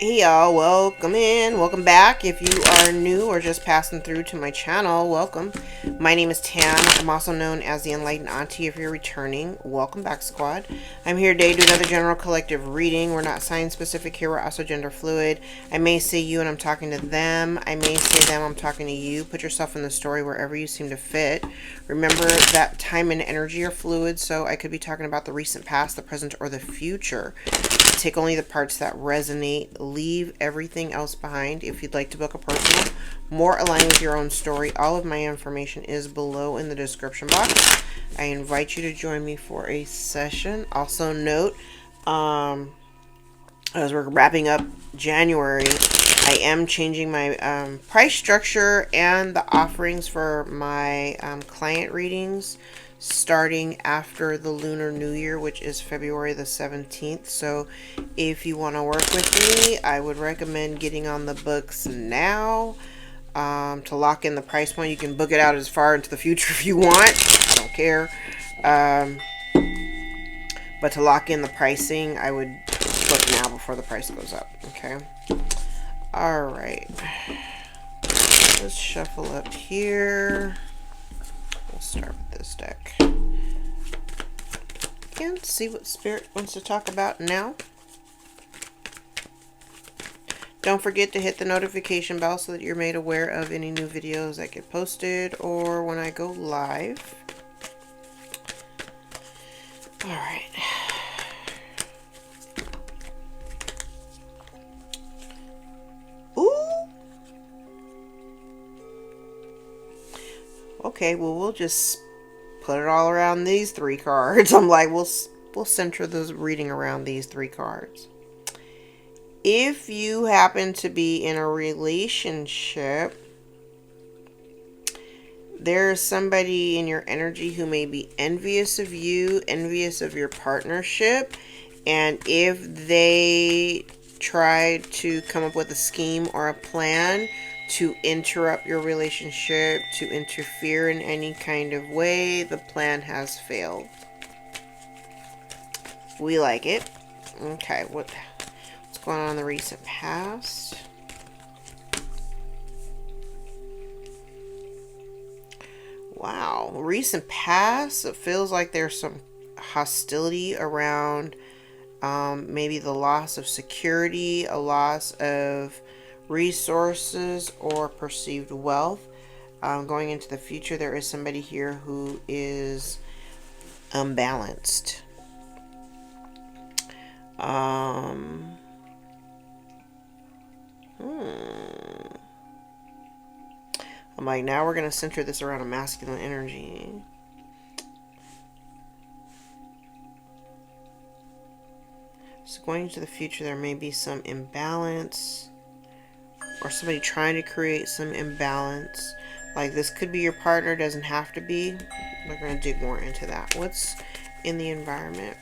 Hey y'all, welcome in, welcome back. If you are new or just passing through to my channel, welcome. My name is Tam. I'm also known as the Enlightened Auntie. If you're returning, welcome back, squad. I'm here today to do another general collective reading. We're not sign specific here, we're also gender fluid. I may say you and I'm talking to them. I may say them, I'm talking to you. Put yourself in the story wherever you seem to fit. Remember that time and energy are fluid, so I could be talking about the recent past, the present, or the future. Take only the parts that resonate. Leave everything else behind. If you'd like to book a personal, more aligned with your own story, all of my information is below in the description box. I invite you to join me for a session. Also note, as we're wrapping up January, I am changing my price structure and the offerings for my client readings starting after the Lunar New Year, which is February the 17th. So if you want to work with me, I would recommend getting on the books now to lock in the price point. You can book it out as far into the future if you want. I don't care. But to lock in the pricing, I would book now before the price goes up. Okay. All right. Let's shuffle up here. We'll start with this deck and see what Spirit wants to talk about now. Don't forget to hit the notification bell so that you're made aware of any new videos that get posted or when I go live. All right. Ooh. Okay, well, we'll just put it all around these three cards. I'm like, we'll center this reading around these three cards. If you happen to be in a relationship, there's somebody in your energy who may be envious of you, envious of your partnership, and if they try to come up with a scheme or a plan to interrupt your relationship, to interfere in any kind of way, the plan has failed. We like it. Okay, what's going on in the recent past? Wow, recent past, it feels like there's some hostility around maybe the loss of security, a loss of resources, or perceived wealth. Going into the future, there is somebody here who is unbalanced. I'm like, now we're going to center this around a masculine energy. So going into the future, there may be some imbalance or somebody trying to create some imbalance. Like, this could be your partner, doesn't have to be. We're going to dig more into that. What's in the environment?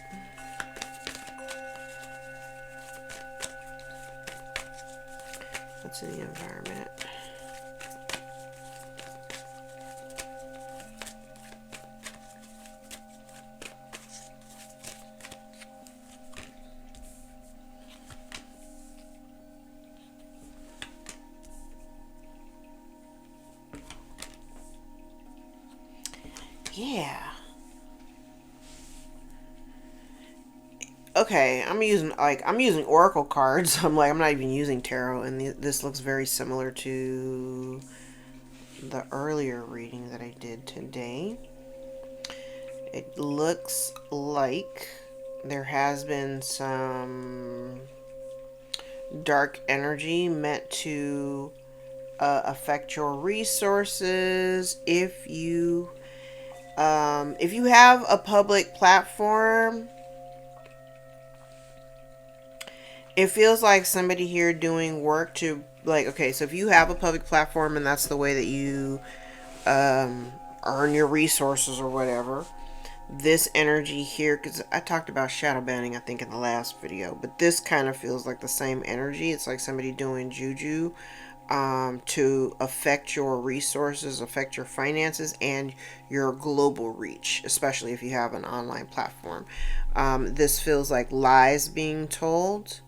What's in the environment? Yeah. Okay, I'm using oracle cards. I'm not even using tarot, and this looks very similar to the earlier reading that I did today. It looks like there has been some dark energy meant to affect your resources. If you have a public platform, it feels like somebody here doing work to, like, okay, so if you have a public platform and that's the way that you earn your resources or whatever, this energy here, because I talked about shadow banning, I think, in the last video, but this kind of feels like the same energy. It's like somebody doing juju to affect your resources, affect your finances, and your global reach, especially if you have an online platform. This feels like lies being told.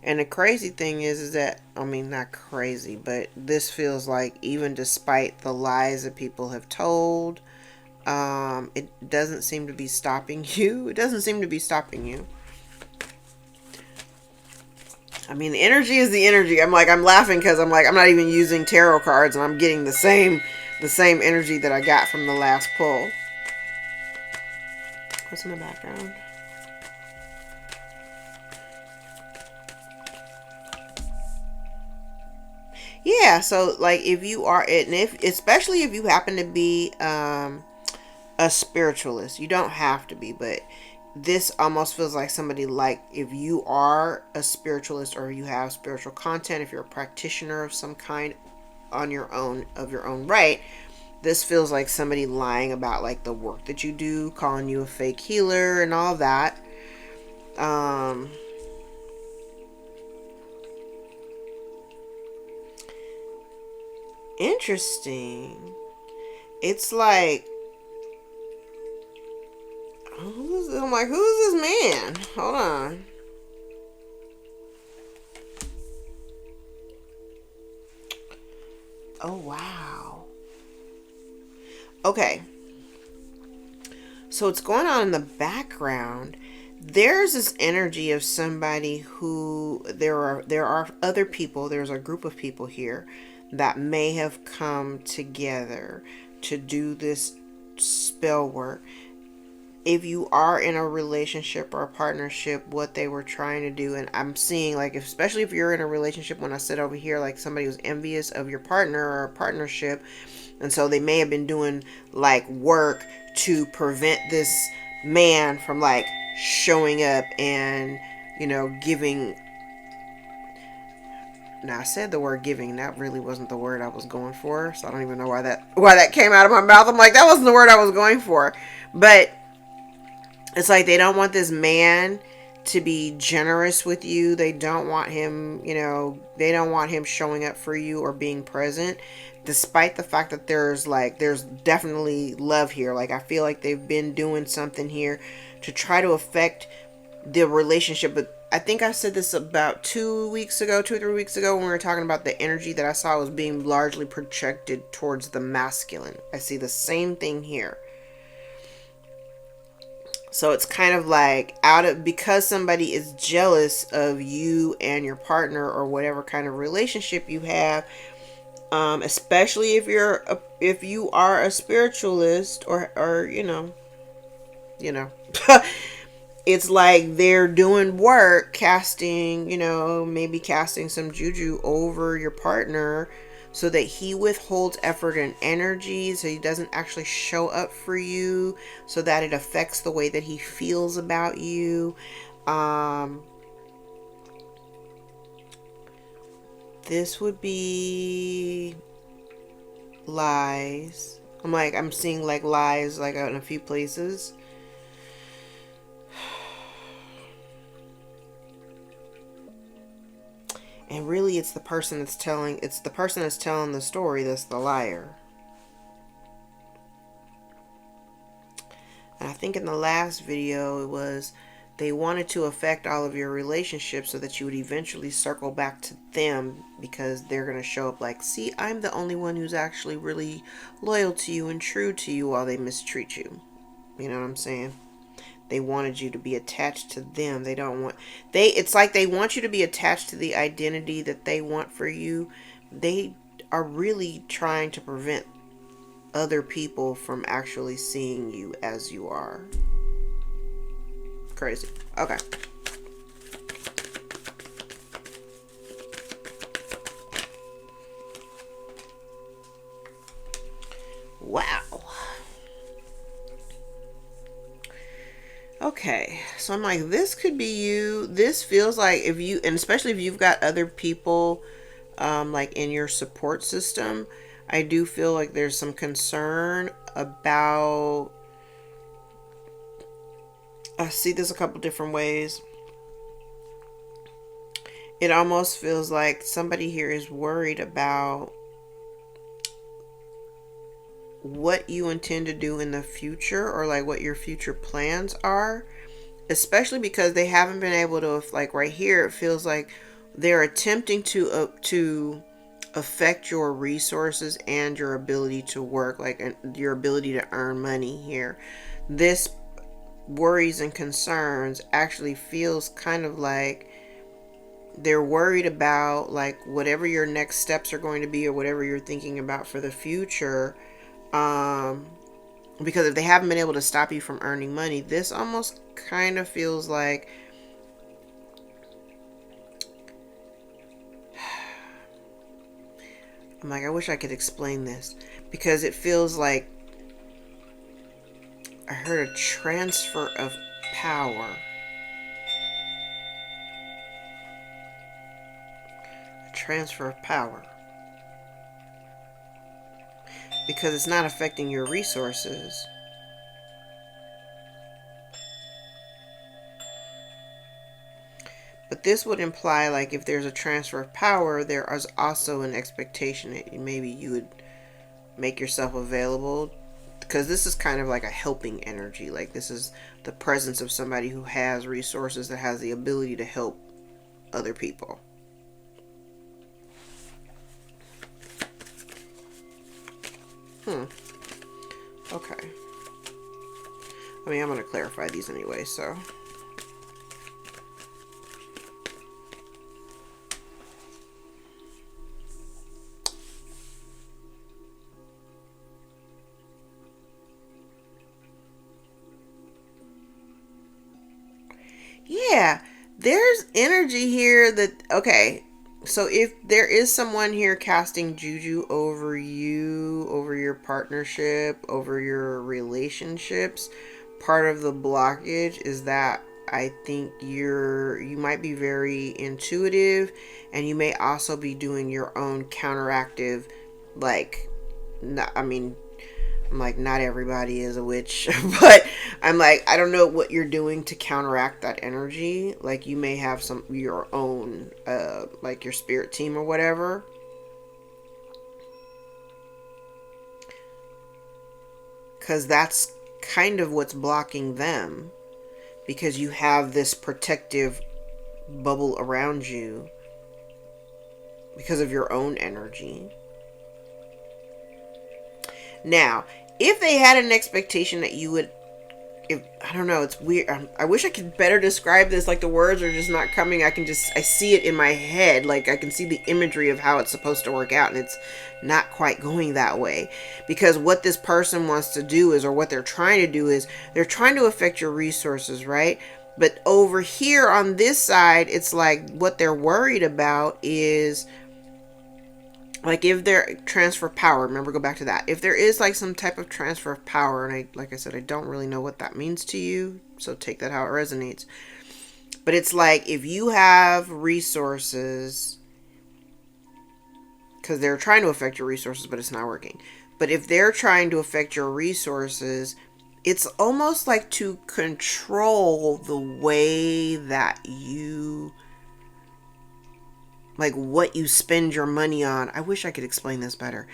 And the crazy thing is that, I mean, not crazy, but this feels like even despite the lies that people have told, it doesn't seem to be stopping you. It doesn't seem to be stopping you. I mean, the energy is the energy. I'm laughing because I'm not even using tarot cards, and I'm getting the same energy that I got from the last pull. What's in the background? Yeah, so like if you are, and if especially if you happen to be a spiritualist, you don't have to be, but this almost feels like somebody, like if you are a spiritualist or you have spiritual content, if you're a practitioner of some kind on your own, of your own right, this feels like somebody lying about like the work that you do, calling you a fake healer and all that. Interesting. It's like, I'm like, who's this man? Hold on. Oh, wow. Okay. So what's going on in the background, there's this energy of somebody who, there are other people, there's a group of people here that may have come together to do this spell work. If you are in a relationship or a partnership, what they were trying to do, and I'm seeing like, especially if you're in a relationship, when I sit over here, like somebody was envious of your partner or a partnership, and so they may have been doing like work to prevent this man from like showing up and, you know, giving. Now I said the word giving, that really wasn't the word I was going for, so I don't even know why that came out of my mouth. I'm like, that wasn't the word I was going for. But it's like they don't want this man to be generous with you. They don't want him, you know, they don't want him showing up for you or being present, despite the fact that there's definitely love here. Like I feel like they've been doing something here to try to affect the relationship. But I think I said this about 2 weeks ago, 2 or 3 weeks ago, when we were talking about the energy that I saw was being largely projected towards the masculine. I see the same thing here. So it's kind of like because somebody is jealous of you and your partner or whatever kind of relationship you have, especially if you are a spiritualist or you know, it's like they're doing work, casting, maybe casting some juju over your partner so that he withholds effort and energy, so he doesn't actually show up for you, so that it affects the way that he feels about you. This would be lies. I'm seeing like lies like out in a few places. And really it's the person that's telling the story that's the liar. And I think in the last video it was they wanted to affect all of your relationships so that you would eventually circle back to them, because they're going to show up like, see, I'm the only one who's actually really loyal to you and true to you, while they mistreat you. You know what I'm saying? They wanted you to be attached to them. It's like they want you to be attached to the identity that they want for you. They are really trying to prevent other people from actually seeing you as you are. Crazy. Okay. Wow. Okay, so I'm like, this could be you. This feels like and especially if you've got other people like in your support system, I do feel like there's some concern about, I see this a couple different ways. It almost feels like somebody here is worried about what you intend to do in the future, or like what your future plans are, especially because they haven't been able to, like right here, it feels like They're attempting to affect your resources and your ability to work, like your ability to earn money here. This worries and concerns actually feels kind of like they're worried about like whatever your next steps are going to be or whatever you're thinking about for the future. Because if they haven't been able to stop you from earning money, this almost kind of feels like I'm like, I wish I could explain this, because it feels like I heard a transfer of power. A transfer of power. Because it's not affecting your resources. But this would imply, like, if there's a transfer of power, there is also an expectation that maybe you would make yourself available, because this is kind of like a helping energy. Like, this is the presence of somebody who has resources, that has the ability to help other people. Okay. I mean, I'm going to clarify these anyway, so. Yeah, there's energy here that, okay, so if there is someone here casting juju over you, over your partnership, over your relationships, part of the blockage is that I think you might be very intuitive, and you may also be doing your own counteractive, like, not, I mean, I'm like, not everybody is a witch, but I'm like, I don't know what you're doing to counteract that energy. Like, you may have some your own, like your spirit team or whatever. Because that's kind of what's blocking them. Because you have this protective bubble around you because of your own energy. Now, if they had an expectation that you would, I don't know, it's weird. I wish I could better describe this. Like, the words are just not coming. I see it in my head. Like, I can see the imagery of how it's supposed to work out, and it's not quite going that way. Because what this person wants to do is, or what they're trying to do is, they're trying to affect your resources, right? But over here on this side, it's like what they're worried about is, like, if there transfer power, remember, go back to that. If there is like some type of transfer of power, and like I said, I don't really know what that means to you, so take that how it resonates. But it's like, if you have resources, because they're trying to affect your resources, but it's not working. But if they're trying to affect your resources, it's almost like to control the way that you, like, what you spend your money on. I wish I could explain this better.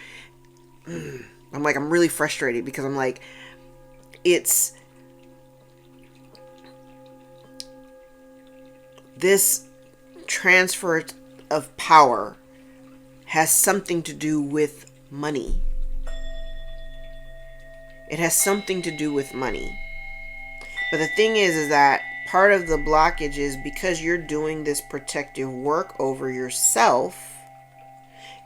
I'm really frustrated, because I'm like, it's this transfer of power has something to do with money. It has something to do with money. But the thing is that part of the blockage is because you're doing this protective work over yourself,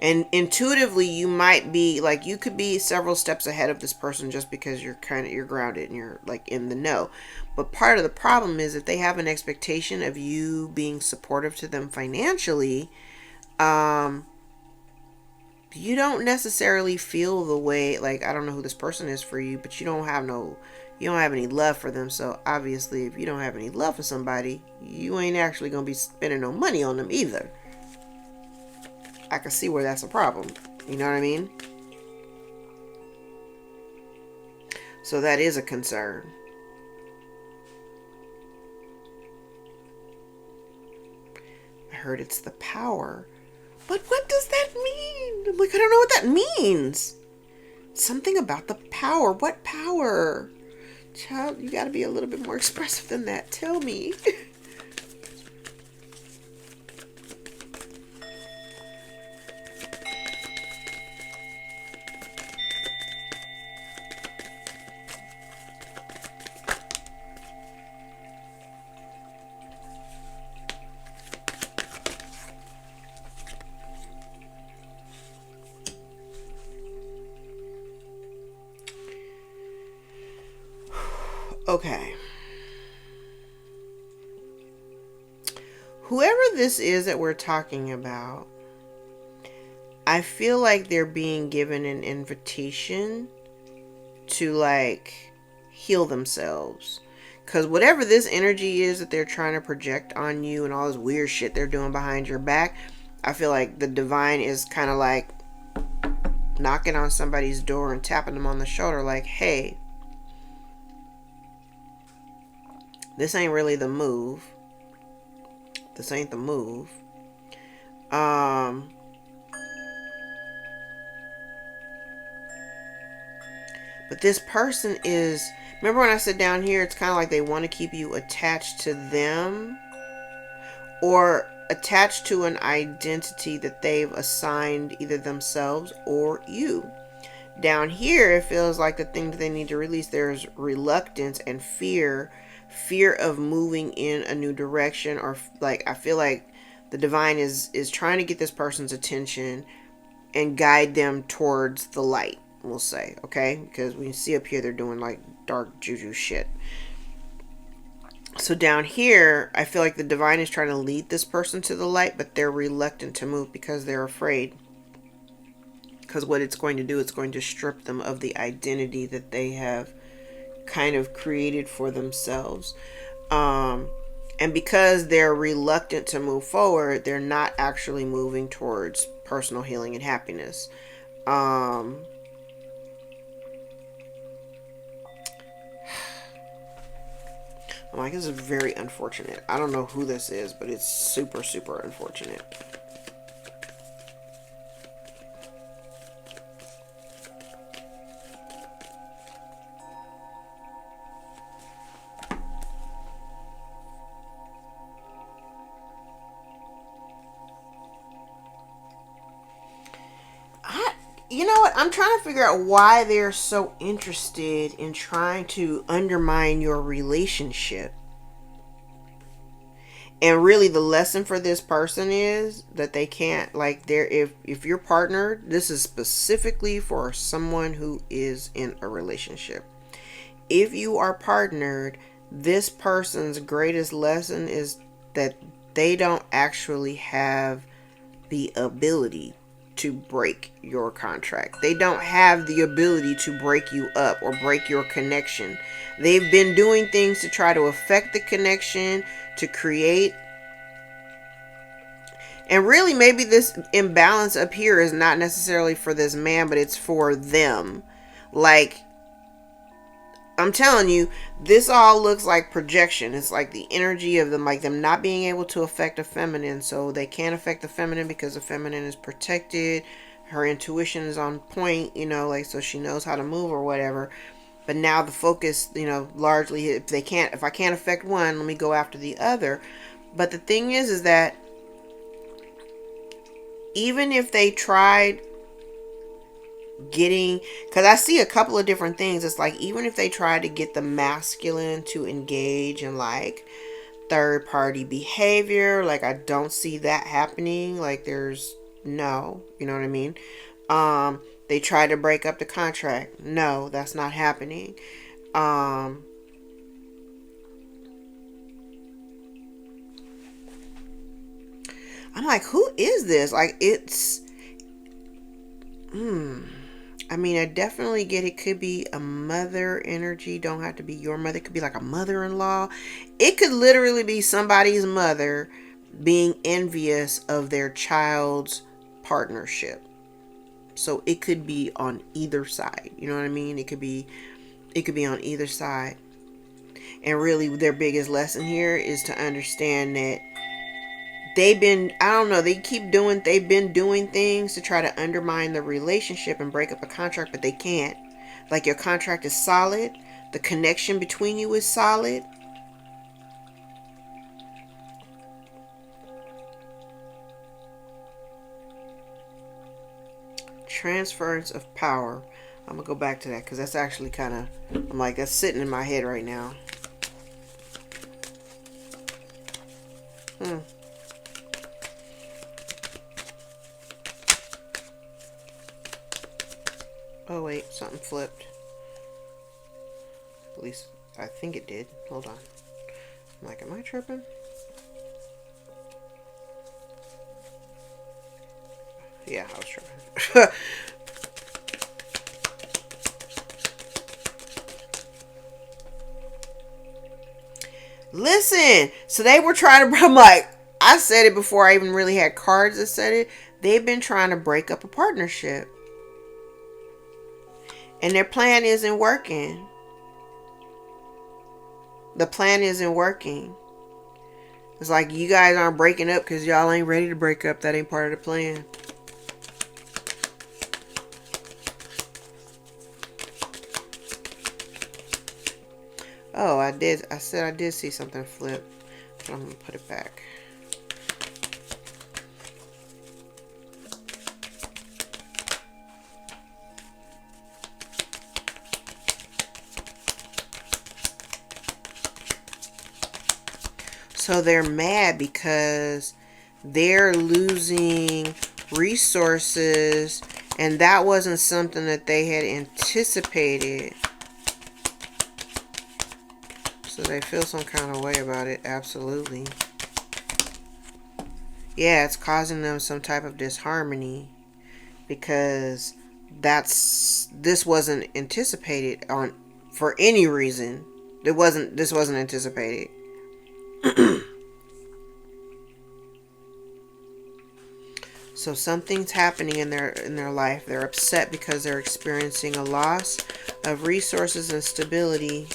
and intuitively you might be like, you could be several steps ahead of this person just because you're grounded and you're like in the know. But part of the problem is, if they have an expectation of you being supportive to them financially, you don't necessarily feel the way, like, I don't know who this person is for you, but you don't have any love for them. So obviously, if you don't have any love for somebody, you ain't actually gonna be spending no money on them either. I can see where that's a problem. You know what I mean? So that is a concern. I heard it's the power. But what does that mean? I'm like, I don't know what that means. Something about the power. What power? Child, you gotta be a little bit more expressive than that. Tell me. Okay. Whoever this is that we're talking about, I feel like they're being given an invitation to like heal themselves. Because whatever this energy is that they're trying to project on you and all this weird shit they're doing behind your back, I feel like the divine is kind of like knocking on somebody's door and tapping them on the shoulder like, hey, this ain't really the move. This ain't the move. But this person is, remember when I said down here, it's kind of like they want to keep you attached to them or attached to an identity that they've assigned either themselves or you. Down here, it feels like the thing that they need to release, there's reluctance and fear of moving in a new direction, or like I feel like the divine is trying to get this person's attention and guide them towards the light, we'll say, okay? Because we see up here they're doing like dark juju shit. So down here, I feel like the divine is trying to lead this person to the light, but they're reluctant to move because they're afraid. Because what it's going to do, it's going to strip them of the identity that they have kind of created for themselves. And because they're reluctant to move forward, they're not actually moving towards personal healing and happiness. I'm like, this is very unfortunate. I don't know who this is, but it's super, super unfortunate. You know what? I'm trying to figure out why they're so interested in trying to undermine your relationship. And really the lesson for this person is that they can't, like, they're, if you're partnered, this is specifically for someone who is in a relationship. If you are partnered, this person's greatest lesson is that they don't actually have the ability to break your contract. They don't have the ability to break you up or break your connection. They've been doing things to try to affect the connection, to create. And really, maybe this imbalance up here is not necessarily for this man, but it's for them. Like, I'm telling you, this all looks like projection. It's like the energy of them, like them not being able to affect a feminine. So they can't affect the feminine because the feminine is protected. Her intuition is on point, you know, like, so she knows how to move or whatever. But now the focus, you know, largely, if I can't affect one, let me go after the other. But the thing is that even if they tried getting, because I see a couple of different things, it's like even if they try to get the masculine to engage in like third party behavior, like I don't see that happening. Like there's no, you know what I mean? They try to break up the contract, no, that's not happening. I'm like, who is this? Like, it's I mean, I definitely get it. Could be a mother energy. Don't have to be your mother. It could be like a mother-in-law. It could literally be somebody's mother being envious of their child's partnership. So it could be on either side. You know what I mean? It could be on either side. And really their biggest lesson here is to understand that they've been doing things to try to undermine the relationship and break up a contract, but they can't. Like, your contract is solid, the connection between you is solid. Transference of power. I'm gonna go back to that because that's actually kind of, I'm like, that's sitting in my head right now. Oh wait, something flipped. At least I think it did. Hold on. I'm like, am I tripping? Yeah, I was tripping. Listen, so they were trying to, I'm like, I said it before I even really had cards that said it. They've been trying to break up a partnership. And their plan isn't working. The plan isn't working. It's like you guys aren't breaking up because y'all ain't ready to break up. That ain't part of the plan. Oh, I did. I said I did see something flip. But I'm going to put it back. So they're mad because they're losing resources, and that wasn't something that they had anticipated. So they feel some kind of way about it. Absolutely. Yeah, it's causing them some type of disharmony because this wasn't anticipated on for any reason. This wasn't anticipated. So something's happening in their life. They're upset because they're experiencing a loss of resources and stability,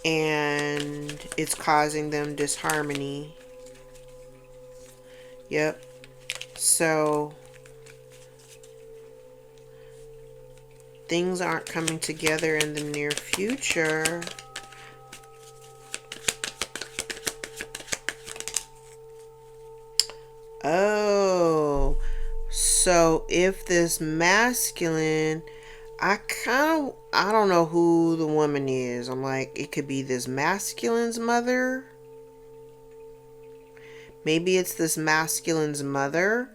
and it's causing them disharmony. Yep. So things aren't coming together in the near future. Oh, so if this masculine, I don't know who the woman is. I'm like, it could be this masculine's mother. Maybe it's this masculine's mother.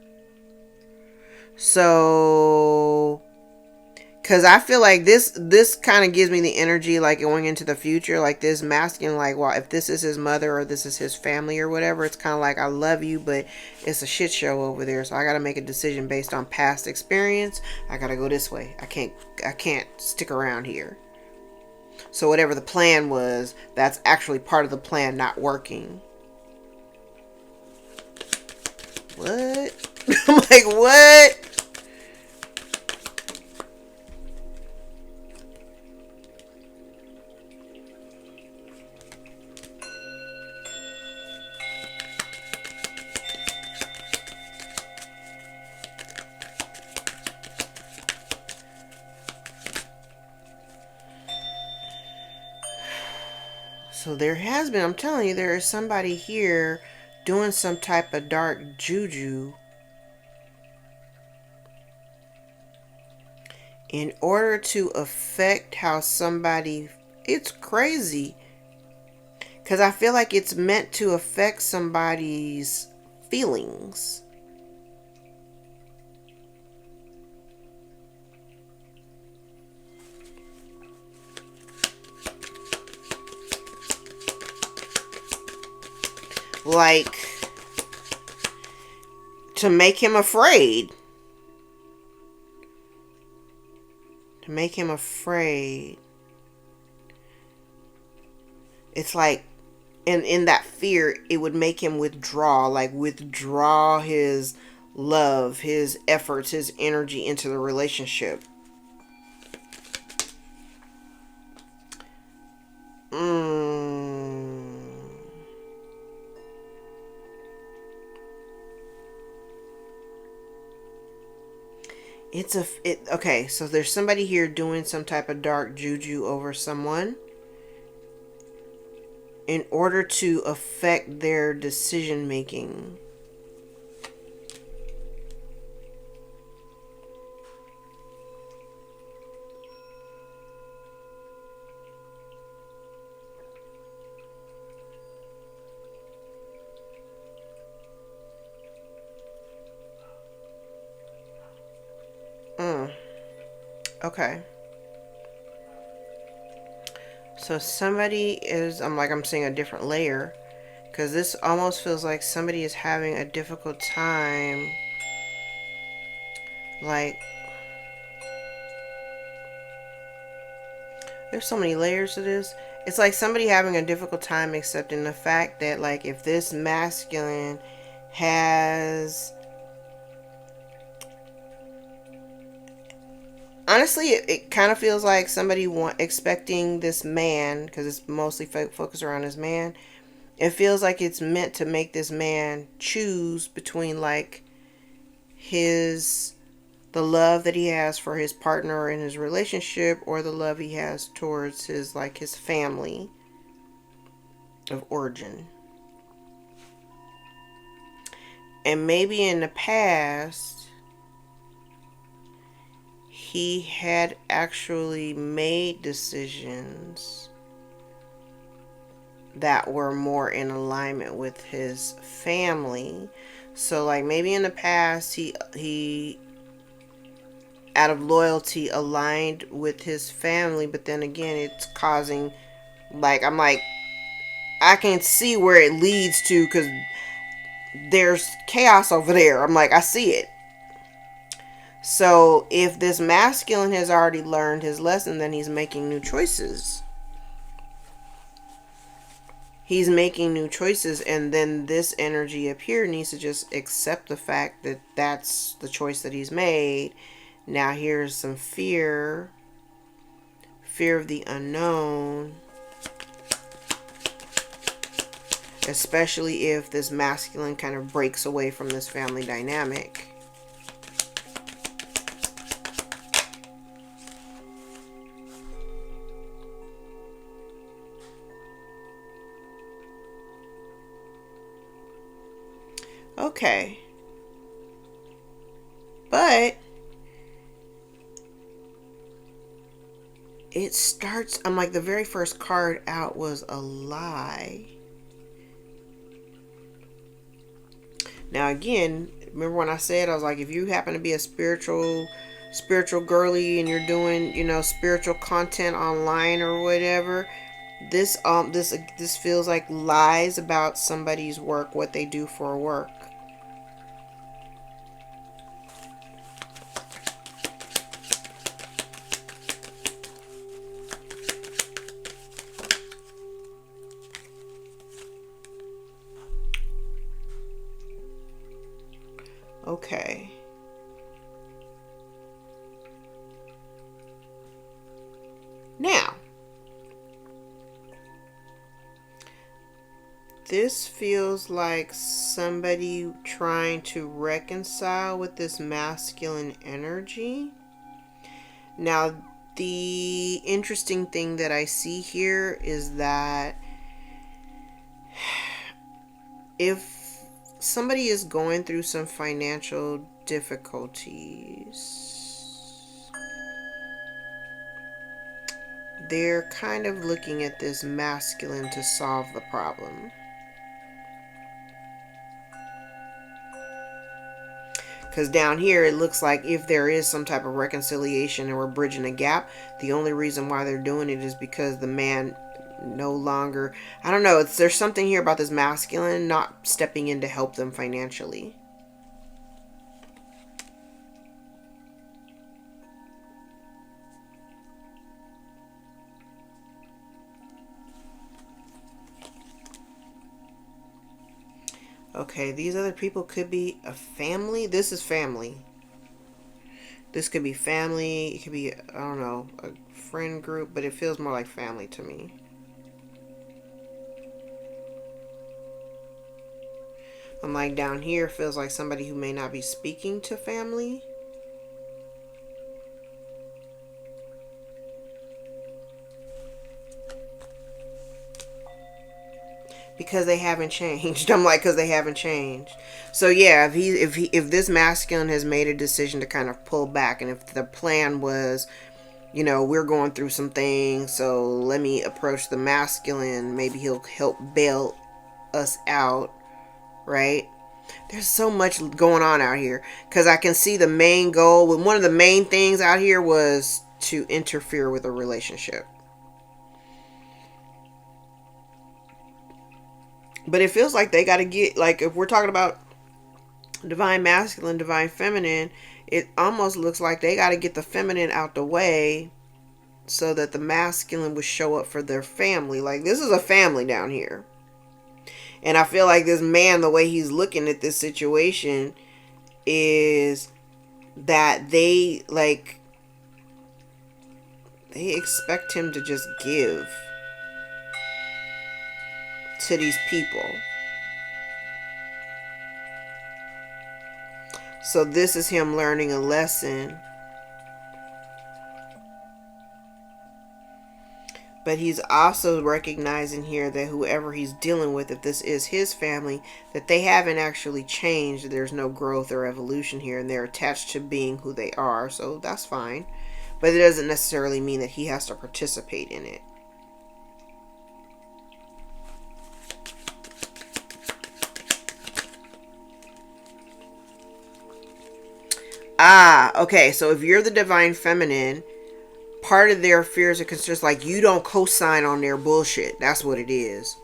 So, because I feel like this kind of gives me the energy like going into the future, like this masculine, like, well, if this is his mother or this is his family or whatever, it's kind of like, I love you, but it's a shit show over there, so I got to make a decision based on past experience. I got to go this way. I can't stick around here. So whatever the plan was, that's actually part of the plan not working. What? I'm like, what? So there has been, I'm telling you, there is somebody here doing some type of dark juju in order to affect how somebody, it's crazy. Because I feel like it's meant to affect somebody's feelings. Like, to make him afraid. To make him afraid. It's like, in that fear, it would make him withdraw. Like, withdraw his love, his efforts, his energy into the relationship. Okay, so there's somebody here doing some type of dark juju over someone in order to affect their decision making. Okay. So So somebody is, I'm seeing a different layer, because this almost feels like somebody is having a difficult time. Like, there's so many layers to this. It's like somebody having a difficult time accepting the fact that, like, if this masculine has, honestly, it kind of feels like somebody expecting this man, because it's mostly focused around this man. It feels like it's meant to make this man choose between, like, the love that he has for his partner in his relationship, or the love he has towards his family of origin. And maybe in the past, he had actually made decisions that were more in alignment with his family. So, like, maybe in the past, he out of loyalty aligned with his family, but then again, it's causing, like, I can see where it leads to, because there's chaos over there. I see it. So if this masculine has already learned his lesson, then he's making new choices. He's making new choices, and then this energy up here needs to just accept the fact that that's the choice that he's made. Now here's some fear of the unknown, especially if this masculine kind of breaks away from this family dynamic. Okay. But it starts, the very first card out was a lie. Now again, remember when I said, I was like, if you happen to be a spiritual girly and you're doing, spiritual content online or whatever, this feels like lies about somebody's work, what they do for work. Okay. Now, this feels like somebody trying to reconcile with this masculine energy. Now, the interesting thing that I see here is that if somebody is going through some financial difficulties, they're kind of looking at this masculine to solve the problem. Because down here, it looks like if there is some type of reconciliation and we're bridging a gap, the only reason why they're doing it is because the man no longer, I don't know, there's something here about this masculine not stepping in to help them financially. Okay, these other people could be a family. This is family. This could be family. It could be, I don't know, a friend group, but it feels more like family to me. Down here, feels like somebody who may not be speaking to family. Because they haven't changed. Because they haven't changed. So yeah, if this masculine has made a decision to kind of pull back, and if the plan was, we're going through some things, so let me approach the masculine, maybe he'll help bail us out, right? There's so much going on out here, because I can see the main goal, one of the main things out here was to interfere with a relationship. But it feels like they got to get, like, if we're talking about divine masculine, divine feminine, it almost looks like they got to get the feminine out the way so that the masculine would show up for their family. Like, this is a family down here. And I feel like this man, the way he's looking at this situation is that they expect him to just give to these people. So this is him learning a lesson. But he's also recognizing here that whoever he's dealing with, if this is his family, that they haven't actually changed. There's no growth or evolution here, and they're attached to being who they are. So that's fine. But it doesn't necessarily mean that he has to participate in it. Okay. So if you're the divine feminine, part of their fears and concerns, like, you don't co-sign on their bullshit. That's what it is.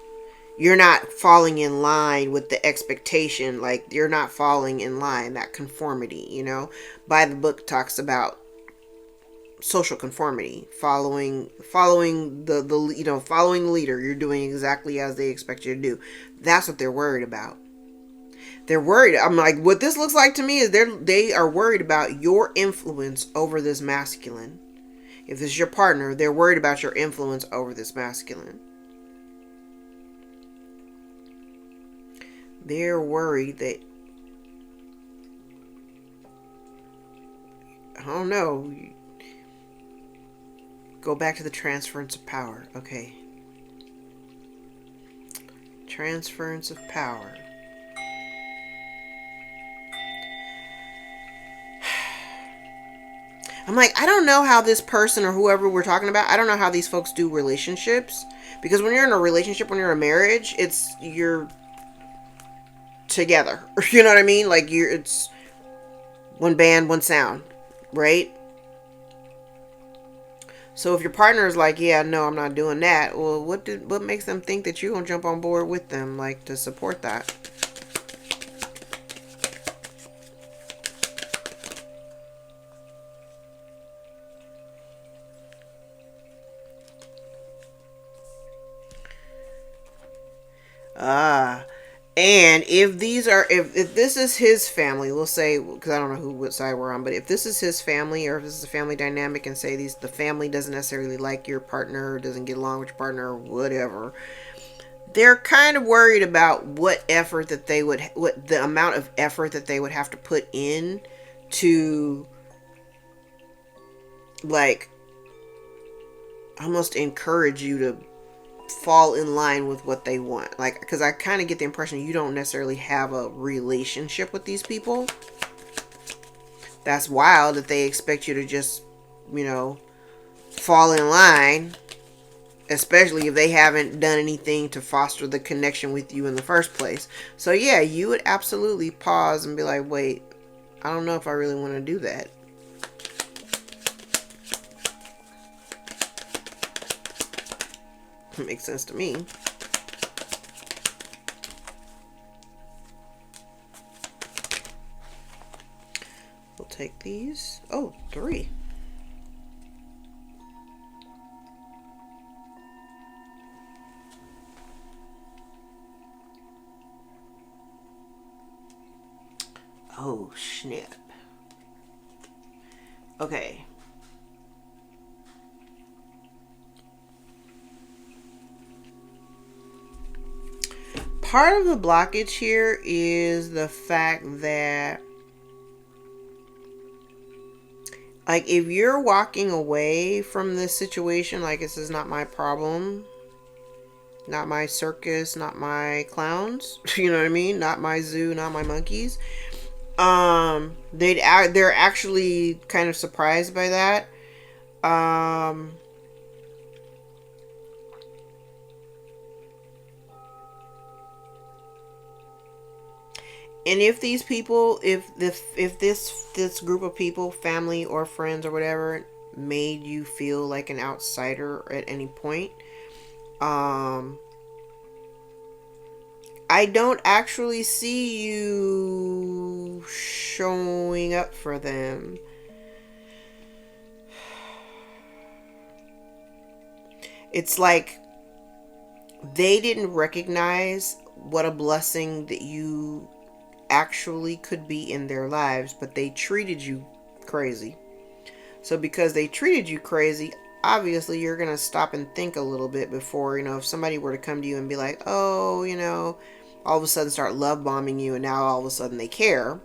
You're not falling in line with the expectation. Like, you're not falling in line, that conformity, you know. By the book talks about social conformity, following the you know, following the leader. You're doing exactly as they expect you to do. That's what they're worried about. They're worried. I'm like, what this looks like to me is they are worried about your influence over this masculine. If this is your partner, they're worried about your influence over this masculine. They're worried that, I don't know, go back to the transference of power. Okay. Transference of power. I'm like, I don't know how this person or whoever we're talking about, I don't know how these folks do relationships. Because when you're in a relationship, when you're in a marriage, you're together. You know what I mean? Like, it's one band, one sound, right? So if your partner is like, yeah, no, I'm not doing that. Well, what makes them think that you're going to jump on board with them, like, to support that? And if this is his family, we'll say, because I don't know what side we're on, but if this is his family, or if this is a family dynamic, and say the family doesn't necessarily like your partner, or doesn't get along with your partner, or whatever, they're kind of worried about what the amount of effort that they would have to put in to, like, almost encourage you to fall in line with what they want. Like, because I kind of get the impression you don't necessarily have a relationship with these people. That's wild that they expect you to just, you know, fall in line, especially if they haven't done anything to foster the connection with you in the first place. So yeah, you would absolutely pause and be like, wait, I don't know if I really want to do that. Makes sense to me. We'll take these. Oh, 3. Oh, snap. Okay. Part of the blockage here is the fact that, like, if you're walking away from this situation, like, this is not my problem, not my circus, not my clowns, you know what I mean? Not my zoo, not my monkeys. They're actually kind of surprised by that. And if these people, if this group of people, family or friends or whatever, made you feel like an outsider at any point, I don't actually see you showing up for them. It's like they didn't recognize what a blessing that you actually could be in their lives, but they treated you crazy. So because they treated you crazy, obviously you're going to stop and think a little bit before, if somebody were to come to you and be like, oh, all of a sudden start love bombing you, and now all of a sudden they care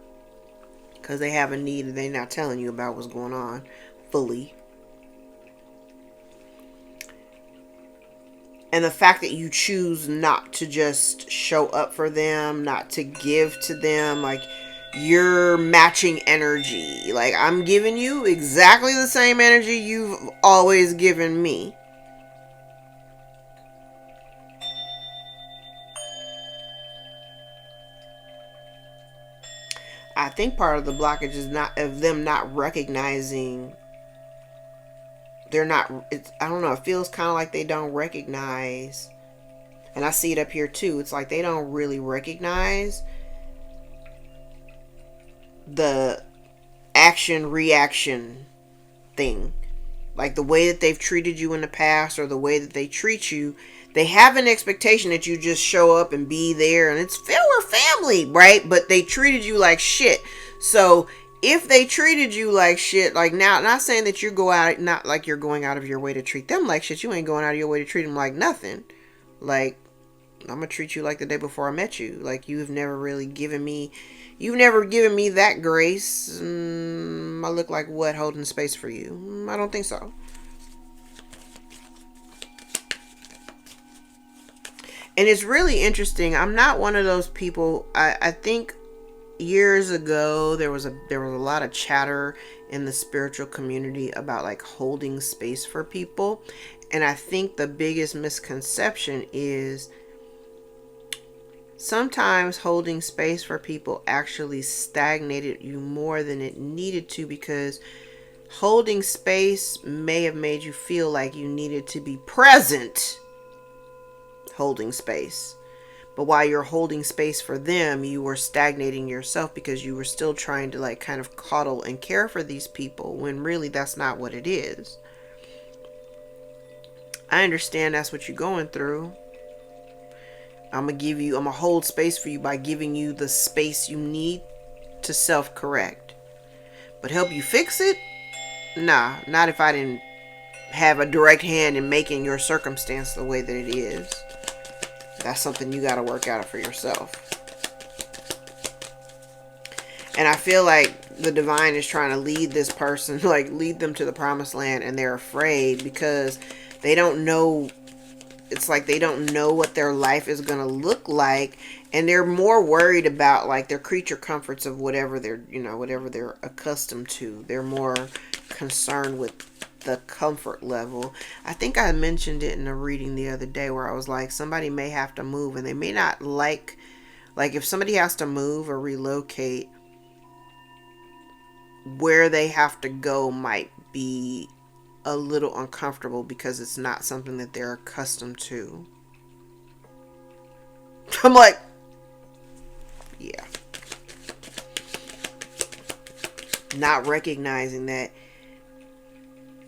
because they have a need and they're not telling you about what's going on fully. And the fact that you choose not to just show up for them, not to give to them, like you're matching energy. Like I'm giving you exactly the same energy you've always given me. I think part of the blockage is not of them not recognizing. They're not, I don't know, it feels kind of like they don't recognize. And I see it up here too. It's like they don't really recognize the action reaction thing. Like the way that they've treated you in the past or the way that they treat you. They have an expectation that you just show up and be there, and it's we're family, right? But they treated you like shit. So if they treated you like shit, like now, not saying that you go out, not like you're going out of your way to treat them like shit. You ain't going out of your way to treat them like nothing. Like, I'm going to treat you like the day before I met you. Like, you've never given me that grace. I look like what, holding space for you? I don't think so. And it's really interesting. I'm not one of those people. I think years ago there was a lot of chatter in the spiritual community about like holding space for people, and I think the biggest misconception is sometimes holding space for people actually stagnated you more than it needed to, because holding space may have made you feel like you needed to be present holding space. But while you're holding space for them, you were stagnating yourself because you were still trying to like kind of coddle and care for these people when really that's not what it is. I understand that's what you're going through. I'm going to hold space for you by giving you the space you need to self-correct. But help you fix it? Nah, not if I didn't have a direct hand in making your circumstance the way that it is. That's something you got to work out for yourself. And I feel like the divine is trying to lead this person, like lead them to the promised land, and they're afraid because they don't know. It's like they don't know what their life is going to look like, and they're more worried about like their creature comforts of whatever they're accustomed to. They're more concerned with the comfort level. I think I mentioned it in a reading the other day where I was like, somebody may have to move, and they may not like if somebody has to move or relocate, where they have to go might be a little uncomfortable because it's not something that they're accustomed to. I'm like, yeah. Not recognizing that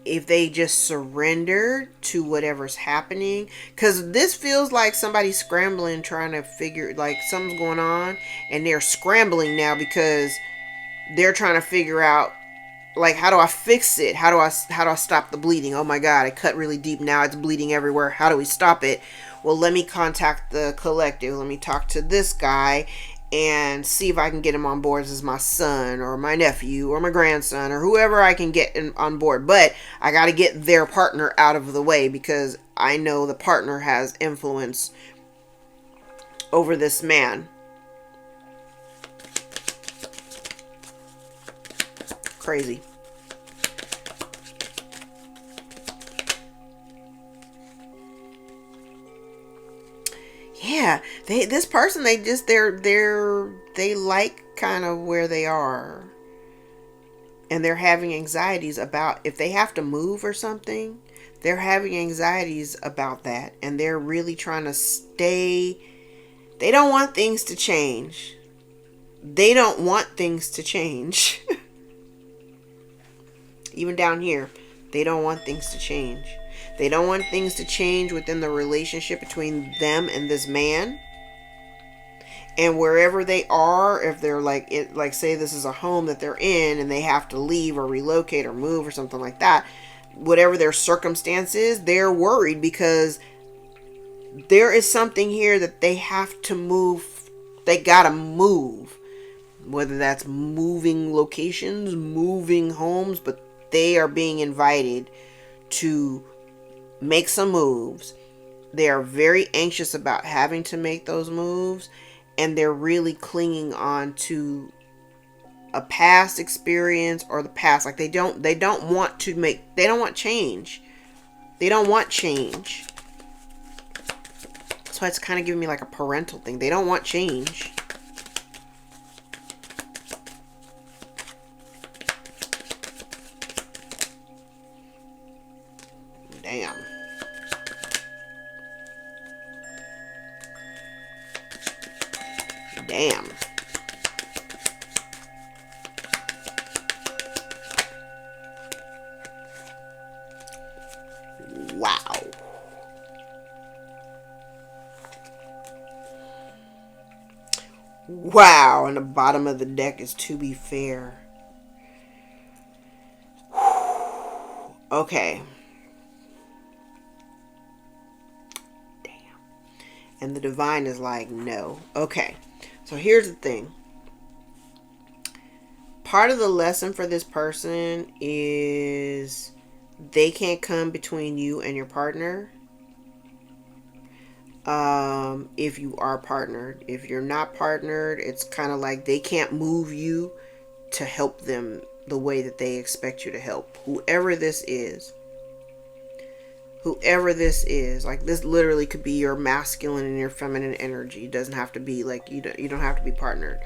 if they just surrender to whatever's happening, because this feels like somebody's scrambling, trying to figure, like something's going on, and they're scrambling now because they're trying to figure out, like, how do I fix it? How do I stop the bleeding? Oh my God, it cut really deep. Now it's bleeding everywhere. How do we stop it? Well, let me contact the collective. Let me talk to this guy and see if I can get him on board as my son or my nephew or my grandson or whoever I can get on board. But I got to get their partner out of the way because I know the partner has influence over this man. Crazy. Yeah, this person, they like kind of where they are, and they're having anxieties about if they have to move or something. They're having anxieties about that, and they're really trying to stay They don't want things to change. They don't want things to change. Even down here, they don't want things to change. They don't want things to change within the relationship between them and this man. And wherever they are, if they're like, say this is a home that they're in and they have to leave or relocate or move or something like that, whatever their circumstances, they're worried because there is something here that they have to move. They gotta move. Whether that's moving locations, moving homes, but they are being invited to make some moves. They are very anxious about having to make those moves, and they're really clinging on to a past experience or the past. Like they don't want change. They don't want change. That's why it's kind of giving me like a parental thing. They don't want change. Damn. Damn. Wow. Wow. And the bottom of the deck is to be fair. Okay. Damn. And the divine is like, no. Okay. So here's the thing. Part of the lesson for this person is they can't come between you and your partner. If you are partnered. If you're not partnered, it's kind of like they can't move you to help them the way that they expect you to help. Whoever this is. Like this literally could be your masculine and your feminine energy. It doesn't have to be like, you don't have to be partnered.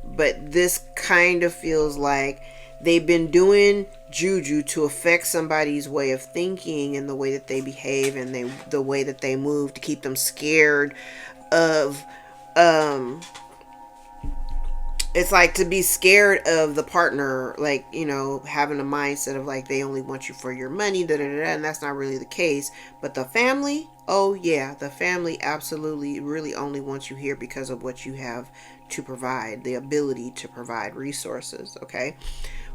But this kind of feels like they've been doing juju to affect somebody's way of thinking and the way that they behave and the way that they move, to keep them scared of it's like to be scared of the partner, like, having a mindset of like they only want you for your money, and that's not really the case. But the family, oh yeah, the family absolutely really only wants you here because of what you have to provide, the ability to provide resources. Okay,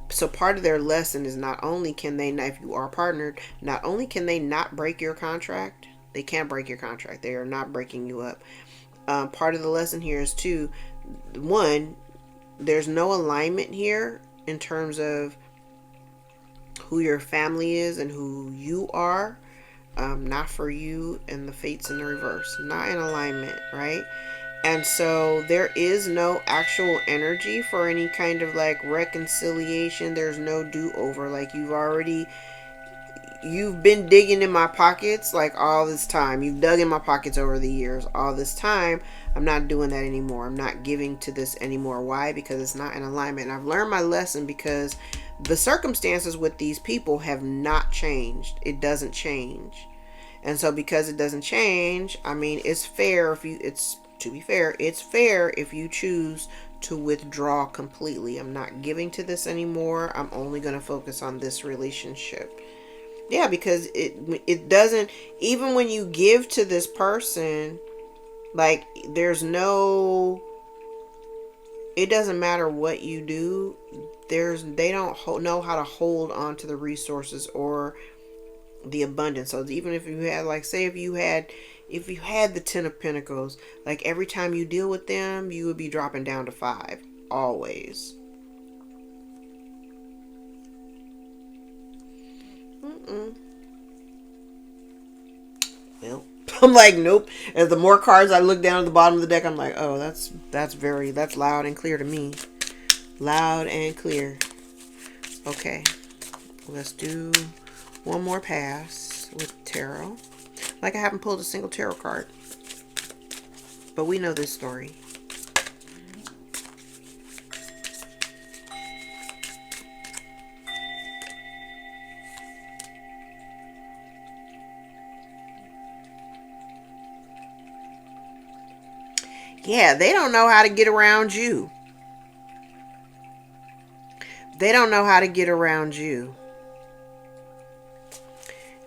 so part of their lesson is not only can they, if you are partnered, not only can they not break your contract, they can't break your contract, they are not breaking you up. Part of the lesson here is too, one, there's no alignment here in terms of who your family is and who you are. Not for you, and the fates in the reverse, not in alignment, right? And so there is no actual energy for any kind of like reconciliation. There's no do-over. Like you've been digging in my pockets like all this time. You've dug in my pockets over the years. All this time, I'm not doing that anymore. I'm not giving to this anymore. Why? Because it's not in alignment. And I've learned my lesson because the circumstances with these people have not changed. It doesn't change. And so because it doesn't change, I mean, it's fair it's fair if you choose to withdraw completely. I'm not giving to this anymore. I'm only going to focus on this relationship. Yeah, because it doesn't, even when you give to this person, like there's no, it doesn't matter what you do. They don't know how to hold on to the resources or the abundance. So even if you had, like, say if you had the 10 of Pentacles, like every time you deal with them, you would be dropping down to 5 always. Well, I'm like, nope. As the more cards I look down at the bottom of the deck, I'm like, oh, that's loud and clear to me. Loud and clear. Okay, let's do one more pass with tarot. Like I haven't pulled a single tarot card, but we know this story. Yeah, they don't know how to get around you. They don't know how to get around you.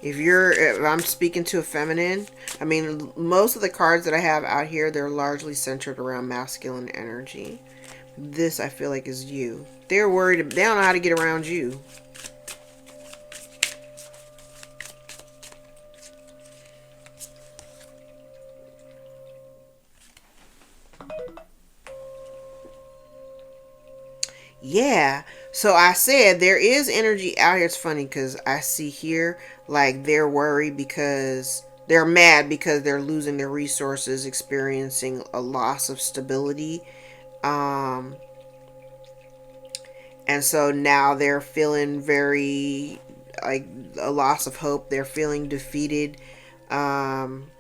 If I'm speaking to a feminine, I mean, most of the cards that I have out here, they're largely centered around masculine energy. This, I feel like, is you. They're worried. They don't know how to get around you. Yeah. So I said there is energy out here. It's funny because I see here like they're worried because they're mad because they're losing their resources, experiencing a loss of stability. Um, and so now they're feeling very like a loss of hope. They're feeling defeated. Um,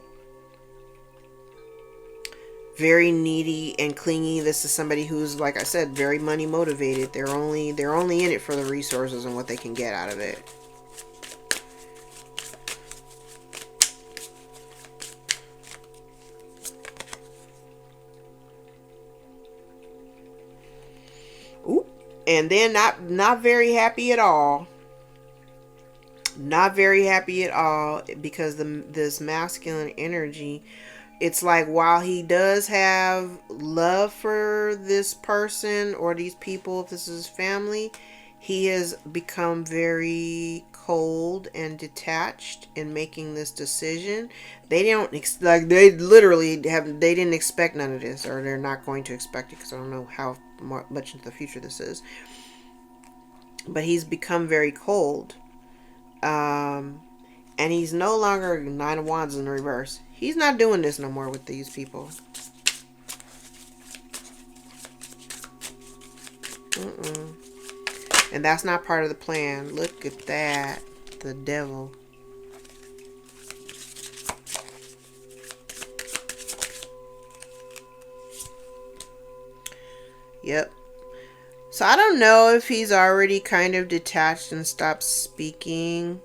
very needy and clingy. This is somebody who's, like I said, very money motivated. They're only in it for the resources and what they can get out of it. Ooh. And then not very happy at all. Not very happy at all because this masculine energy, it's like while he does have love for this person or these people, if this is his family, he has become very cold and detached in making this decision. They don't like they literally have they didn't expect none of this, or they're not going to expect it because I don't know how much into the future this is. But he's become very cold. Um, and he's no longer Nine of Wands in reverse. He's not doing this no more with these people. And that's not part of the plan. Look at that. The devil. Yep. So I don't know if he's already kind of detached and stopped speaking.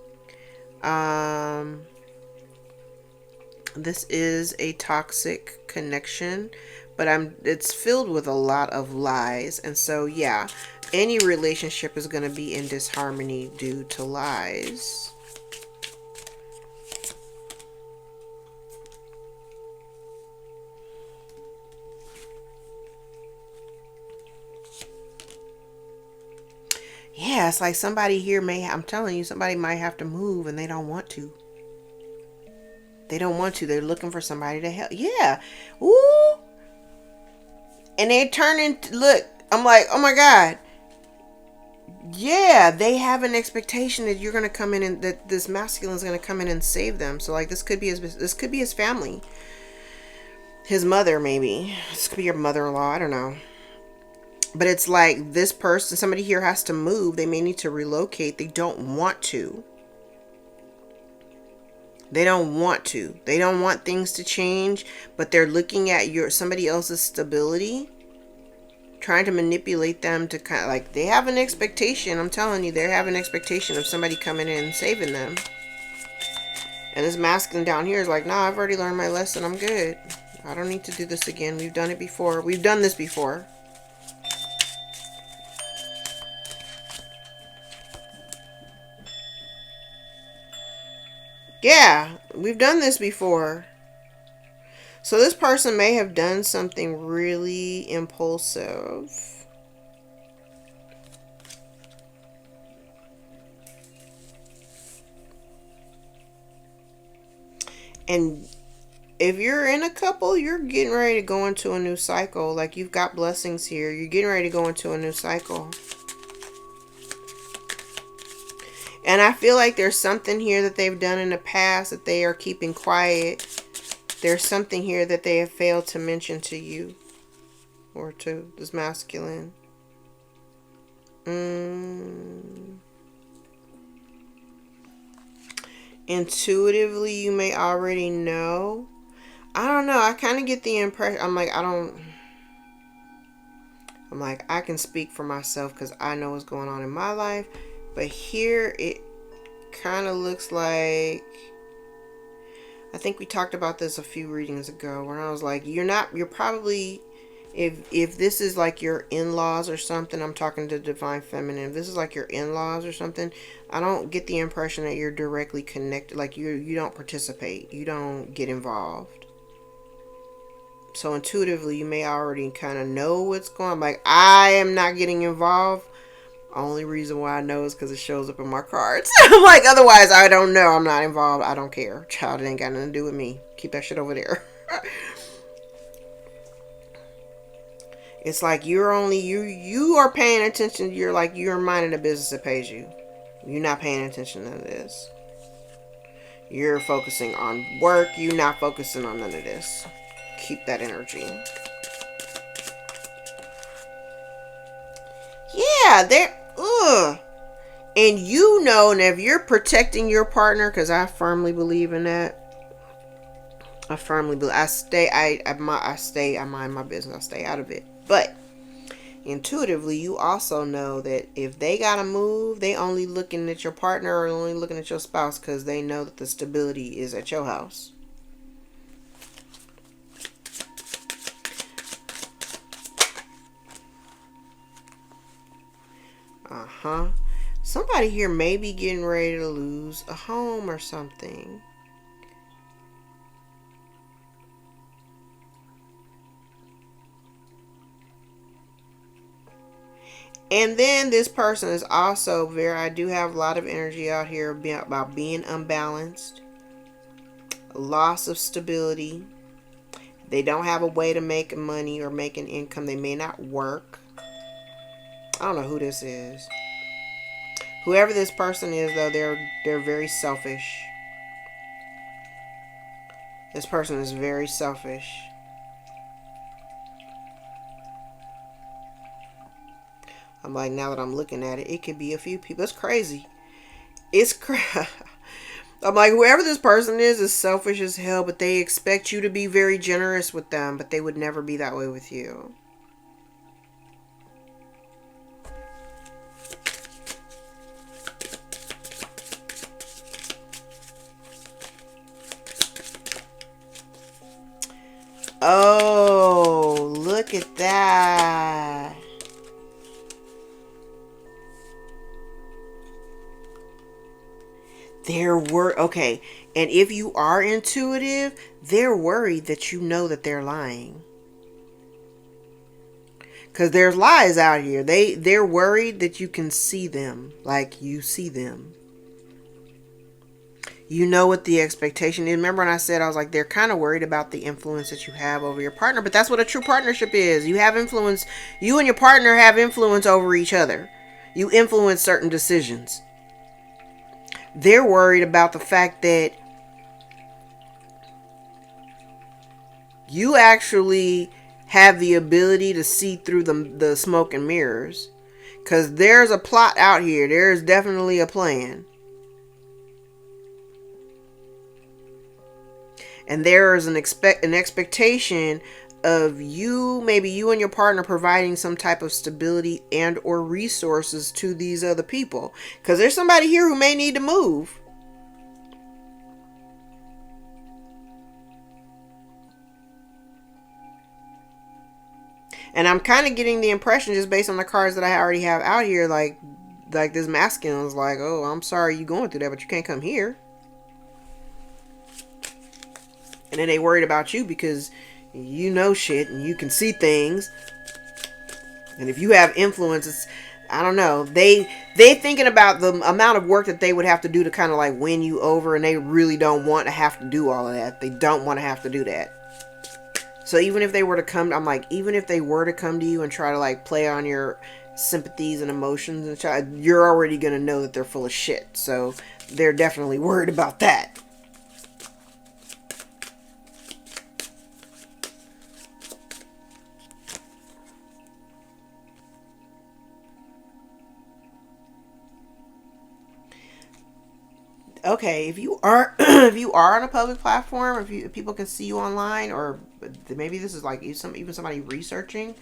This is a toxic connection, but it's filled with a lot of lies. And so yeah, any relationship is going to be in disharmony due to lies. Yeah, it's like somebody here I'm telling you, somebody might have to move and they don't want to. They don't want to. They're looking for somebody to help. Yeah. Ooh. And they turn into, look, I'm like, oh my God. Yeah, they have an expectation that you're going to come in and that this masculine is going to come in and save them. So like this could be his family. His mother, maybe. This could be your mother-in-law. I don't know. But it's like this person, somebody here has to move. They may need to relocate. They don't want to. They don't want to. They don't want things to change, but they're looking at somebody else's stability, trying to manipulate them to kind of like, they have an expectation. I'm telling you, they have an expectation of somebody coming in and saving them. And this masculine down here is like, nah, I've already learned my lesson. I'm good. I don't need to do this again. We've done it before. We've done this before. Yeah, we've done this before. So this person may have done something really impulsive. And if you're in a couple, you're getting ready to go into a new cycle. Like you've got blessings here. You're getting ready to go into a new cycle. And I feel like there's something here that they've done in the past that they are keeping quiet. There's something here that they have failed to mention to you or to this masculine. Intuitively, you may already know. I don't know. I kind of get the impression. I'm like, I can speak for myself because I know what's going on in my life. But here it kind of looks like I think we talked about this a few readings ago when I was like, you're probably, if this is like your in-laws or something, I'm talking to Divine Feminine. If this is like your in-laws or something, I don't get the impression that you're directly connected. Like you don't participate. You don't get involved. So intuitively, you may already kind of know what's going on. Like, I am not getting involved. Only reason why I know is because it shows up in my cards. I'm like, otherwise, I don't know. I'm not involved. I don't care. Child, it ain't got nothing to do with me. Keep that shit over there. It's like you're only, you are paying attention. You're minding the business that pays you. You're not paying attention to this. You're focusing on work. You're not focusing on none of this. Keep that energy. Yeah, there. Ugh. And you know, and if you're protecting your partner, because I firmly believe in that. I firmly believe. I mind my business. I stay out of it. But intuitively, you also know that if they gotta move, they only looking at your partner or only looking at your spouse because they know that the stability is at your house. Somebody here may be getting ready to lose a home or something. And then this person is also I do have a lot of energy out here about being unbalanced, loss of stability. They don't have a way to make money or make an income. They may not work. I don't know who this is. Whoever this person is, though, they're very selfish. This person is very selfish. I'm like, now that I'm looking at it, it could be a few people. It's crazy. I'm like, whoever this person is selfish as hell, but they expect you to be very generous with them, but they would never be that way with you. Oh, look at that. Okay, and if you are intuitive, they're worried that you know that they're lying. Because there's lies out here. They're worried that you can see them, like you see them. You know what the expectation is. Remember when I said, I was like, they're kind of worried about the influence that you have over your partner, but that's what a true partnership is. You have influence. You and your partner have influence over each other. You influence certain decisions. They're worried about the fact that you actually have the ability to see through the smoke and mirrors. Because there's a plot out here. There's definitely a plan. And there is an expectation of you, maybe you and your partner providing some type of stability and or resources to these other people. Because there's somebody here who may need to move. And I'm kind of getting the impression, just based on the cards that I already have out here, like this masculine is like, oh, I'm sorry you going through that, but you can't come here. And then they worried about you because you know shit and you can see things. And if you have influence, I don't know. They thinking about the amount of work that they would have to do to kind of like win you over, and they really don't want to have to do all of that. They don't want to have to do that. So even if they were to come, I'm like, even if they were to come to you and try to like play on your sympathies and emotions and try, you're already going to know that they're full of shit. So they're definitely worried about that. Okay, if you are if you are on a public platform, if people can see you online, or maybe this is like even somebody researching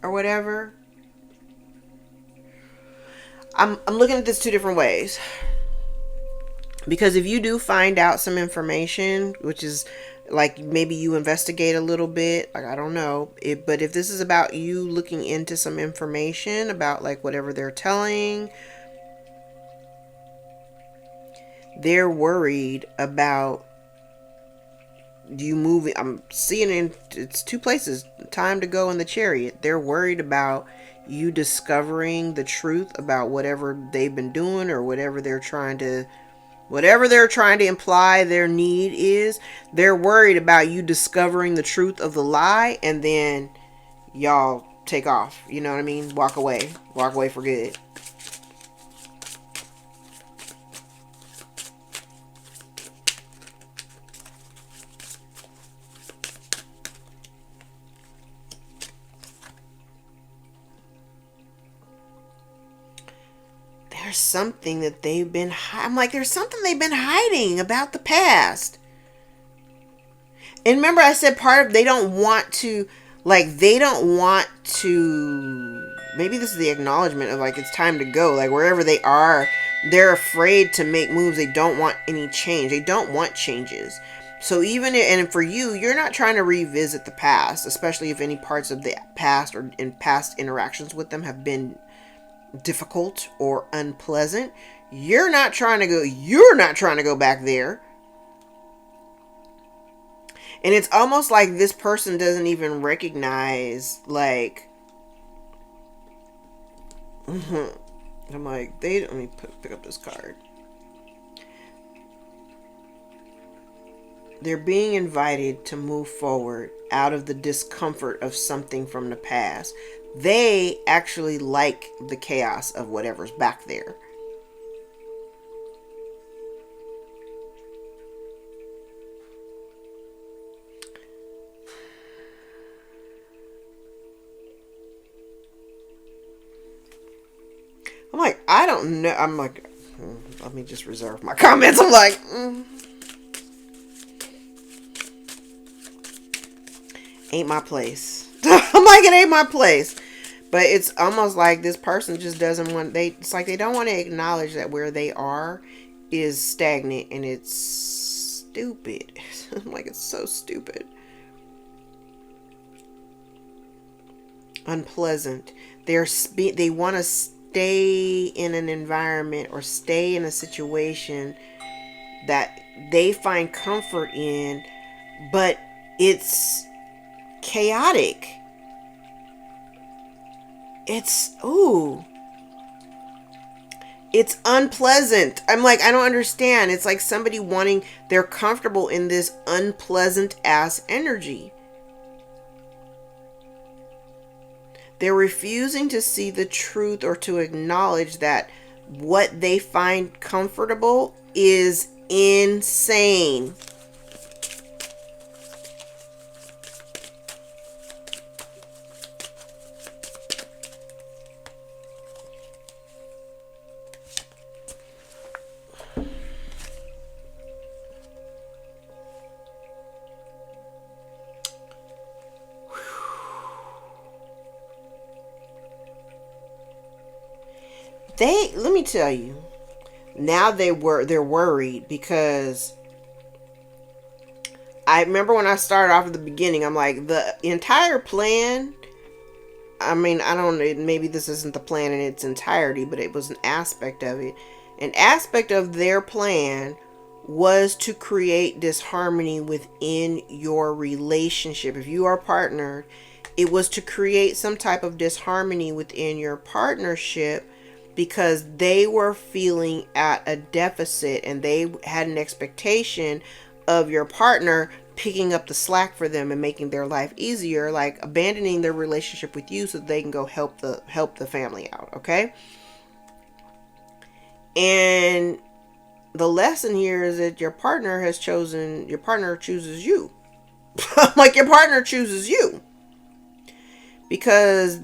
or whatever. I'm looking at this two different ways. Because if you do find out some information, which is like maybe you investigate a little bit, like I don't know, but if this is about you looking into some information about like whatever they're telling, they're worried about you moving. I'm seeing it's two places. Time to go in the Chariot. They're worried about you discovering the truth about whatever they've been doing or whatever they're trying to imply their need is. They're worried about you discovering the truth of the lie, and then y'all take off. You know what I mean? Walk away for good. There's something that they've been I'm like, there's something they've been hiding about the past. And remember I said part of they don't want to, maybe this is the acknowledgement of like it's time to go. Like wherever they are, they're afraid to make moves. They don't want any change. They don't want changes. So and for you, you're not trying to revisit the past, especially if any parts of the past or in past interactions with them have been difficult or unpleasant. You're not trying to go back there. And it's almost like this person doesn't even recognize, like, I'm like, let me pick up this card. They're being invited to move forward out of the discomfort of something from the past. They actually like the chaos of whatever's back there. I'm like, I don't know. I'm like, let me just reserve my comments. I'm like, ain't my place. I'm like, it ain't my place. But it's almost like this person just doesn't want, it's like they don't want to acknowledge that where they are is stagnant, and it's stupid. I'm like, it's so stupid. Unpleasant. They want to stay in an environment or stay in a situation that they find comfort in, but it's chaotic. It's unpleasant. I'm like, I don't understand. It's like somebody they're comfortable in this unpleasant ass energy. They're refusing to see the truth or to acknowledge that what they find comfortable is insane. Let me tell you, now they're worried because I remember when I started off at the beginning, I'm like, the entire plan, I mean, I don't know, maybe this isn't the plan in its entirety, but it was an aspect of it. An aspect of their plan was to create disharmony within your relationship. If you are partnered, it was to create some type of disharmony within your partnership, because they were feeling at a deficit and they had an expectation of your partner picking up the slack for them and making their life easier, like abandoning their relationship with you so that they can go help the family out. Okay. And the lesson here is that your partner chooses you. Like, your partner chooses you because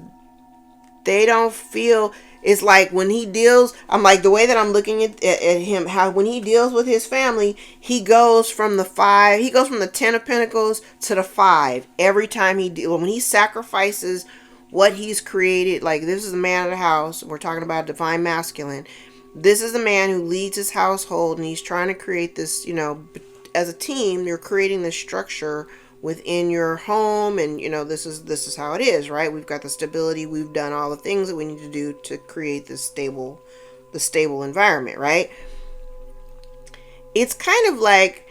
they don't feel, it's like when he deals, I'm like, the way that I'm looking at him, how when he deals with his family, he goes from the 10 of Pentacles to the 5 every time when he sacrifices what he's created. Like, this is the man of the house, we're talking about divine masculine. This is the man who leads his household, and he's trying to create this, you know, as a team, you're creating this structure within your home, and you know, this is how it is, right? We've got the stability, we've done all the things that we need to do to create this stable environment, right? It's kind of like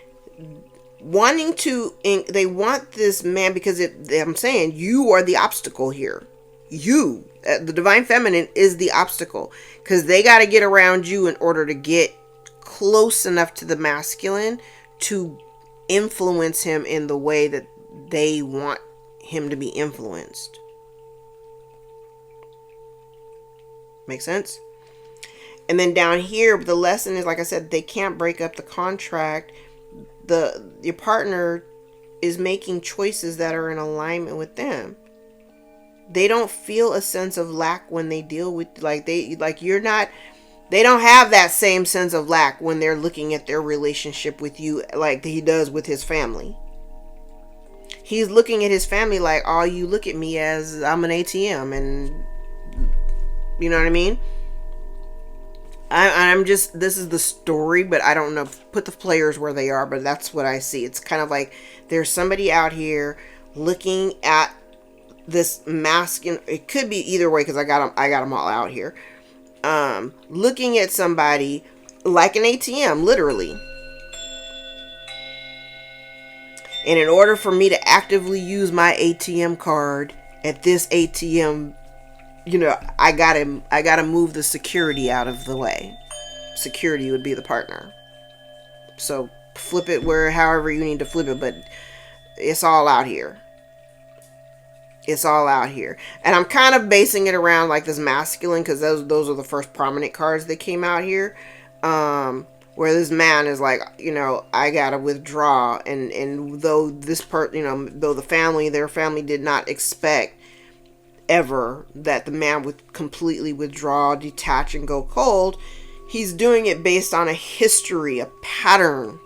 wanting to, they want this man because I'm saying you are the obstacle here. You, the divine feminine, is the obstacle, because they got to get around you in order to get close enough to the masculine to influence him in the way that they want him to be influenced. Make sense? And then down here, the lesson is, like I said, they can't break up the contract. Your partner is making choices that are in alignment with them. They don't feel a sense of lack when they deal with, they don't have that same sense of lack when they're looking at their relationship with you like he does with his family. He's looking at his family like, oh, you look at me as I'm an ATM, and you know what I mean? I'm just, this is the story, but I don't know, put the players where they are, but that's what I see. It's kind of like there's somebody out here looking at this masculine, it could be either way because I got them all out here. Looking at somebody like an ATM, literally. And in order for me to actively use my ATM card at this ATM, you know, I gotta move the security out of the way. Security would be the partner. So flip it however you need to flip it, but it's all out here. It's all out here. And I'm kind of basing it around like this masculine, because those are the first prominent cards that came out here. Where this man is like, you know, I gotta withdraw, and though this though their family did not expect ever that the man would completely withdraw, detach, and go cold, he's doing it based on a history, a pattern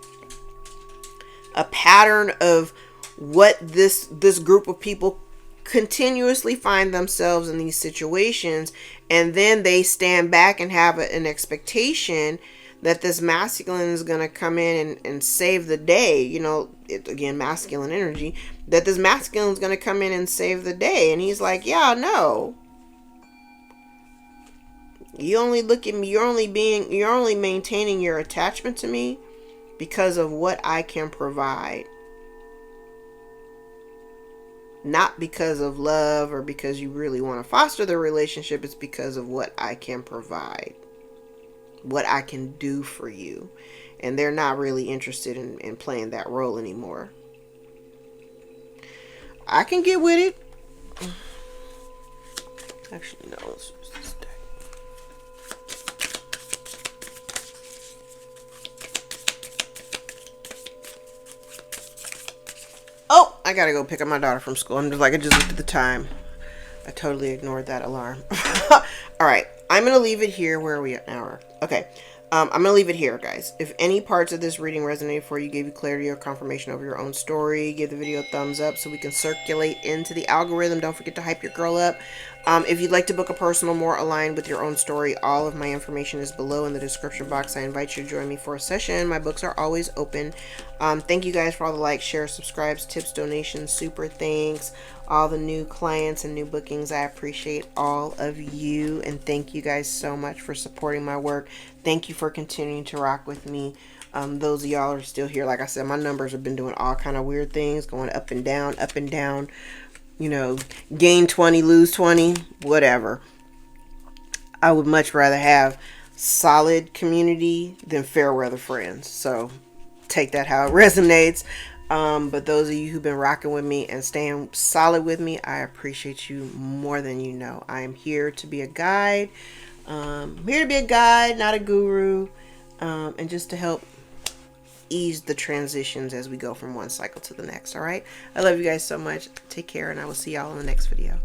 of what this group of people continuously find themselves in these situations, and then they stand back and have an expectation that this masculine is going to come in and save the day. You know, again, masculine energy, that this masculine is going to come in and save the day. And he's like, yeah, no, you only look at me, you're only maintaining your attachment to me because of what I can provide, not because of love or because you really want to foster the relationship. It's because of what I can provide, what I can do for you. And they're not really interested in playing that role anymore. I can get with it. Actually, no, let's use this deck. Oh, I gotta go pick up my daughter from school. I just looked at the time. I totally ignored that alarm. All right, I'm going to leave it here. Where are we at now? Okay, I'm going to leave it here, guys. If any parts of this reading resonated for you, gave you clarity or confirmation over your own story, give the video a thumbs up so we can circulate into the algorithm. Don't forget to hype your girl up. If you'd like to book a personal more aligned with your own story, all of my information is below in the description box. I invite you to join me for a session. My books are always open. Thank you guys for all the likes, shares, subscribes, tips, donations, super thanks, all the new clients and new bookings. I appreciate all of you, and thank you guys so much for supporting my work. Thank you for continuing to rock with me. Those of y'all are still here. Like I said, my numbers have been doing all kind of weird things, going up and down, you know, gain 20, lose 20, whatever. I would much rather have solid community than fair weather friends. So take that how it resonates. But those of you who've been rocking with me and staying solid with me, I appreciate you more than you know. I am here to be a guide. I'm here to be a guide, not a guru. And just to help ease the transitions as we go from one cycle to the next. All right. I love you guys so much. Take care, and I will see y'all in the next video.